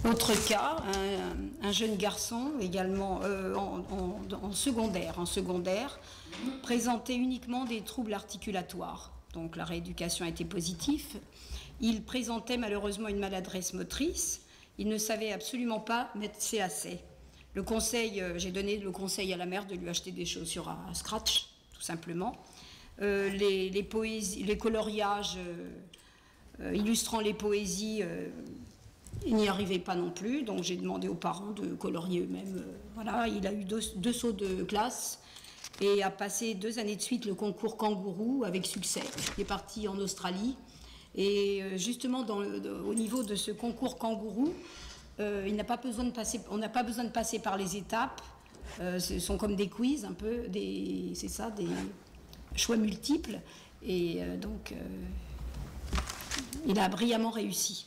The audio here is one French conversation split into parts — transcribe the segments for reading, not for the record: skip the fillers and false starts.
Autre cas, un jeune garçon également en secondaire, présentait uniquement des troubles articulatoires. Donc la rééducation a été positive. Il présentait malheureusement une maladresse motrice. Il ne savait absolument pas mettre ses lacets. J'ai donné le conseil à la mère de lui acheter des chaussures à scratch, tout simplement. Les coloriages illustrant les poésies, il n'y arrivait pas non plus, donc j'ai demandé aux parents de colorier eux-mêmes. Voilà, il a eu deux sauts de classe et a passé 2 années de suite le concours kangourou avec succès. Il est parti en Australie et justement au niveau de ce concours kangourou, on n'a pas besoin de passer par les étapes. Ce sont comme des quiz un peu, des choix multiples et donc il a brillamment réussi.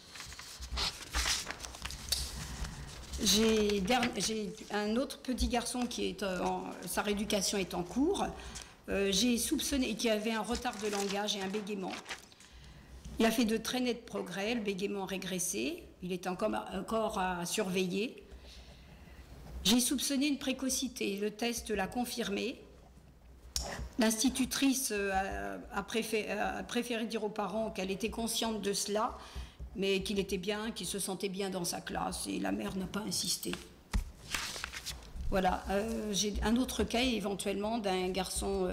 J'ai un autre petit garçon sa rééducation est en cours. J'ai soupçonné qu'il avait un retard de langage et un bégaiement. Il a fait de très nets progrès, le bégaiement a régressé, il est encore à surveiller. J'ai soupçonné une précocité, le test l'a confirmé. L'institutrice a préféré dire aux parents qu'elle était consciente de cela, mais qu'il était bien, qu'il se sentait bien dans sa classe, et la mère n'a pas insisté. Voilà, j'ai un autre cas éventuellement d'un garçon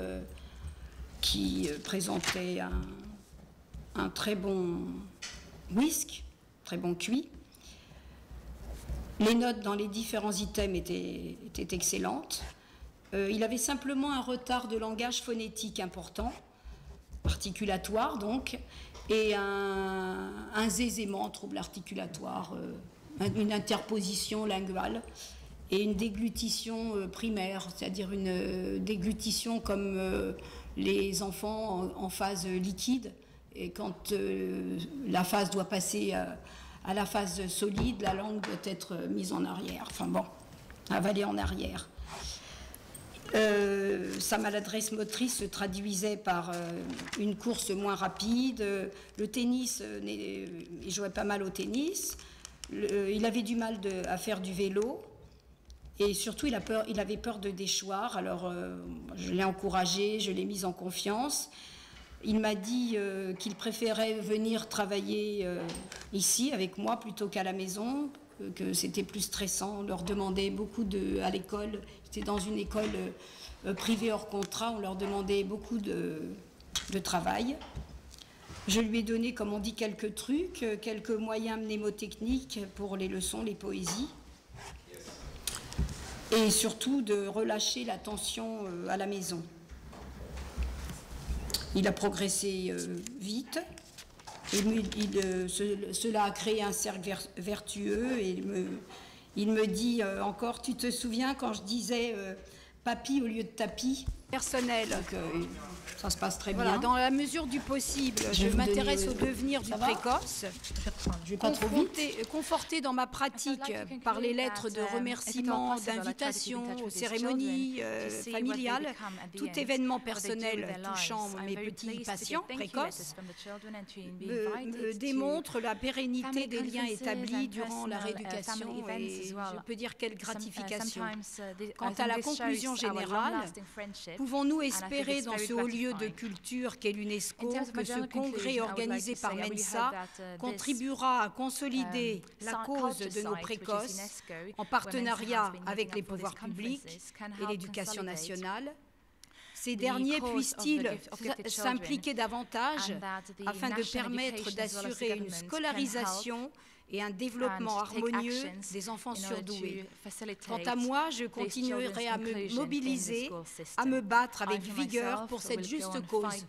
qui présentait un très bon whisky, très bon QI. Les notes dans les différents items étaient excellentes. Il avait simplement un retard de langage phonétique important, articulatoire donc, et un zézément, trouble articulatoire, une interposition linguale et une déglutition primaire, c'est-à-dire une déglutition comme les enfants en phase liquide, et quand la phase doit passer à la phase solide, la langue doit être mise en arrière, enfin bon, avalée en arrière. Sa maladresse motrice se traduisait par une course moins rapide. Le tennis, il jouait pas mal au tennis. Il avait du mal à faire du vélo. Et surtout, il avait peur de déchoir. Alors, je l'ai encouragé, je l'ai mis en confiance. Il m'a dit qu'il préférait venir travailler ici avec moi plutôt qu'à la maison, que c'était plus stressant. On leur demandait beaucoup à l'école. C'était dans une école privée hors contrat. On leur demandait beaucoup de travail. Je lui ai donné, comme on dit, quelques trucs, quelques moyens mnémotechniques pour les leçons, les poésies. Et surtout de relâcher la tension à la maison. Il a progressé vite. Cela a créé un cercle vertueux et il me dit encore, tu te souviens quand je disais papy au lieu de tapis? Personnel, ça se passe très bien. Dans la mesure du possible, je m'intéresse au devenir du précoce. Je vais pas trop vite. Conforté dans ma pratique par les lettres de remerciement, d'invitation aux cérémonies familiales, tout événement personnel touchant mes petits patients précoces me démontre la pérennité des liens établis durant la rééducation et je peux dire quelle gratification. Quant à la conclusion générale, pouvons-nous espérer dans ce haut lieu de culture qu'est l'UNESCO que ce congrès organisé par Mensa contribuera à consolider la cause de nos précoces en partenariat avec les pouvoirs publics et l'éducation nationale? Ces derniers puissent-ils s'impliquer davantage afin de permettre d'assurer une scolarisation et un développement harmonieux des enfants surdoués? Quant à moi, je continuerai à me mobiliser, à me battre avec vigueur pour cette juste cause.